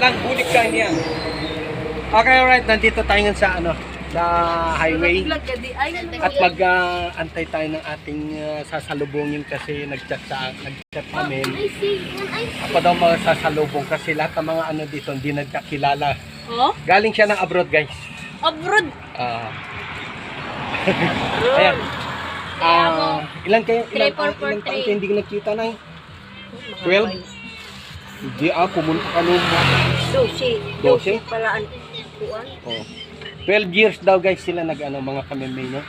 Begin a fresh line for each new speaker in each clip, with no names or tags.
lang, bulik ka niya. Okay, alright. Nandito tayo ngayon sa ano, sa highway. At mag-antay tayo ng ating sasalubungin kasi nag-chat namin. Ako daw sasalubong kasi lahat ng mga ano dito hindi nagkakilala.
Oh?
Galing siya ng abroad, guys.
Abroad?
Ayan. Ilan kayo? Ilan taon kayo hindi nagkita na? 12? Hindi pumunta ka nung 12?
Palaan.
Oh. 12 years daw guys sila mga kamemay, no?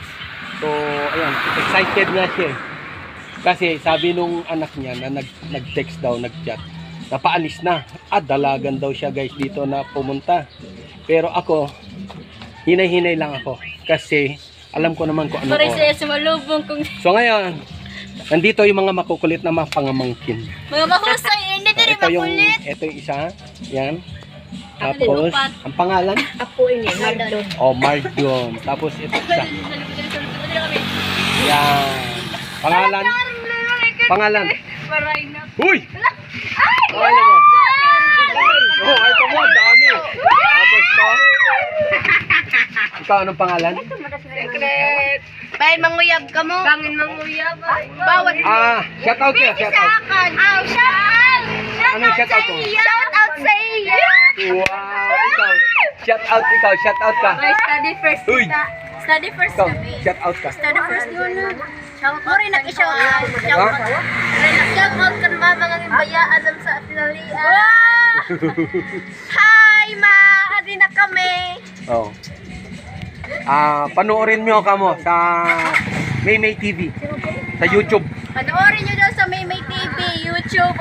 So, ayan, excited nga siya. Kasi sabi nung anak niya na nag-text daw, nag-chat, napaalis na. Dalagan daw siya guys dito na pumunta. Pero ako, hinay-hinay lang ako. Kasi alam ko naman kung ano
Parang
oras.
saya sumalubong kung...
So ngayon, nandito yung mga makukulit na mga pangamangkin.
Mga mahusay, hindi rin makulit.
Ito yung isa. Yan. Tapos, ang pangalan?
Apo ini, Mardon.
Mardon. Tapos ito isa. Yan. Pangalan? Pangalan? Uy! Pangalan mo? Ay, ito mo, dami. Tapos ito. Ikaw, anong pangalan?
Secret. Bay, manguyab ka mo. Bangin manguyab. Bawat.
Shout out ka, shout out.
Shout out.
Anong shout out ko?
Shout out sa iyo.
Wow, ikaw. Shout out ka.
Study first
Uy.
kita. Study first
Ikaw,
kami.
shout out ka.
Study first yun na. Shout out. Rin nag-shout out. Shout out kan mga imbayaan ng sa pinalian. Hi, ma. Adi na kami.
Oh. Panoorin nyo kamo sa Maymay TV sa YouTube.
Panoorin nyo daw sa Maymay TV, YouTube.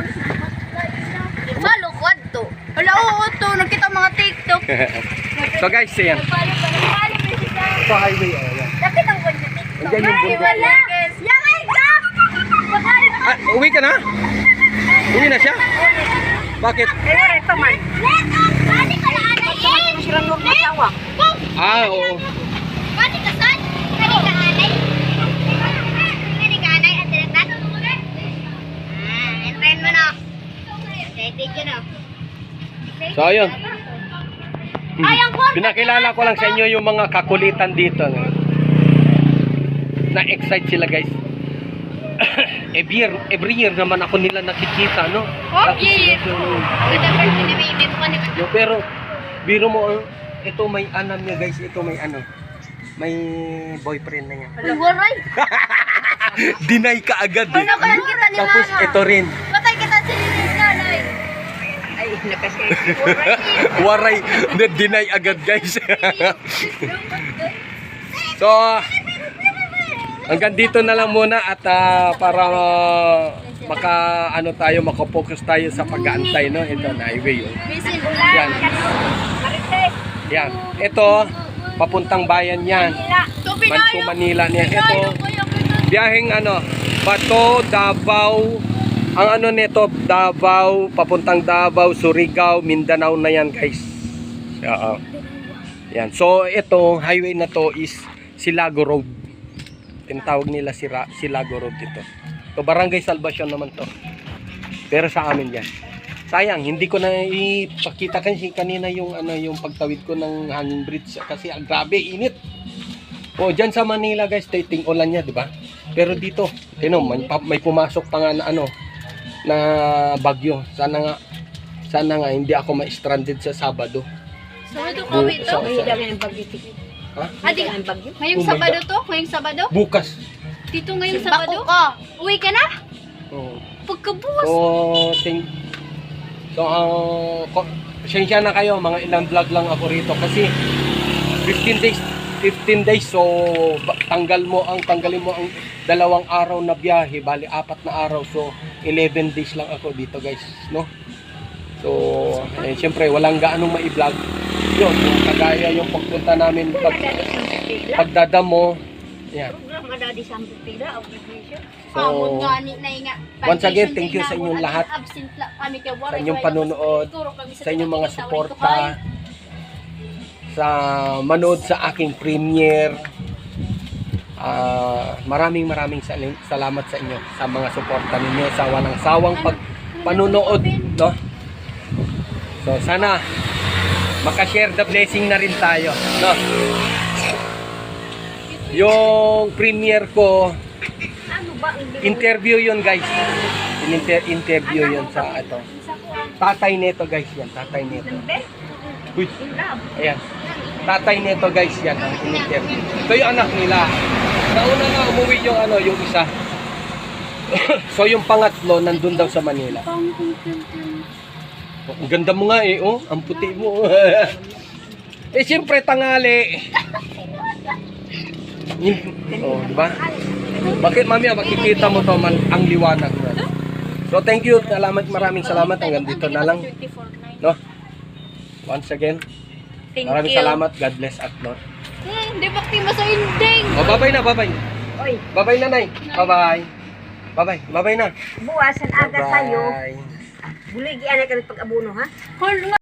Malukod to. Wala, oo to. Nagkita mga TikTok.
So guys, yan. Ito highway. Yan.
Nakita ko sa TikTok.
Andyan yung bundok.
Wala. Yan ay ka!
Uwi ka na? Uwi na siya? Bakit?
Ito man. Balik ka na anay. Masirang mo masawa.
Oo.
Balik ka saan? Balik ka anay. Balik ka anay. Ang direkta. Entrain mo na. Ready ka na.
So ayun. Pinakilala ko lang sa inyo yung mga kakulitan dito. Na-excite sila guys. Every year naman ako nila nakikita, no? Pero biro mo, ito may anak niya guys, ito may may boyfriend na niya.
Waray.
Deny ka agad eh.
Ano kaya kita ni
Tapos
mama?
ito rin.
Patay kita si nanay. Ay,
Waray, deny agad guys. So, hanggang dito na lang muna at para maka-focus tayo sa pag-aantay, no? Ito na highway.
Bisin ulan.
Yan. Yan. Ito, papuntang bayan yan. Manto, Manila niya. Ito, biyaheng Bato, Davao. Ang nito, Davao, papuntang Davao, Surigao, Mindanao na yan, guys. Yan. So, ito, highway na to is Silago Road. Tinatawag nila Silago Road dito. So, Barangay Salvacion naman to. Pero sa amin yan. Sayang, hindi ko na ipakita kasi kanina yung yung pagtawid ko ng hanging bridge kasi grabe init. Diyan sa Manila guys, dating ulan niya, di ba? Pero dito, may pumasok pa nga na bagyo. Sana nga hindi ako ma-stranded sa Sabado.
Sabado kami ito?
Ha?
Ngayong Sabado to? Ngayong Sabado?
Bukas.
Dito ngayong Sabado? Uwi ka na?
Oo.
Pagkabukas.
Pasensya na kayo, mga ilang vlog lang ako rito kasi 15 days, so tanggalin mo ang 2 araw na biyahe, bali 4 na araw, so 11 days lang ako dito guys, no? So, siyempre walang gaanong mai-vlog yun, kagaya yung pagpunta namin pagdadamo yan. So, once again, thank you sa inyong lahat, sa inyong panonood, sa inyong mga suporta, sa manood sa aking premiere. Maraming salamat sa inyo, sa mga suporta ninyo, sa walang sawang panonood, no? So sana makashare the blessing na rin tayo, no? Yung premiere ko, interview yun guys. Interview yun sa ito. Tatay neto guys yan, tatay neto. Uy, ayan. Tatay neto guys yan ang in-interview. Ito yung anak nila. Nauna na umuwi yung ano, yung isa. So yung pangatlo nandun daw sa Manila. Ang ganda mo nga eh, oh. Ang puti mo. Eh, siyempre, tangali. Oh, di ba? Bakit, mamaya, makikita mo to man, ang liwanag mo. So, thank you. Maraming salamat. Hanggang dito na lang. No? Once again,
Thank
maraming
you.
salamat. God bless at Lord.
Hindi ba sa inding?
Oh, bye-bye na, bye-bye.
Oy,
Bye-bye na, Nay. Bye-bye. Bye-bye. Bye-bye na.
buwasan aga tayo.
Bye.
Buligi anak ka pag-abuno ha.
Hold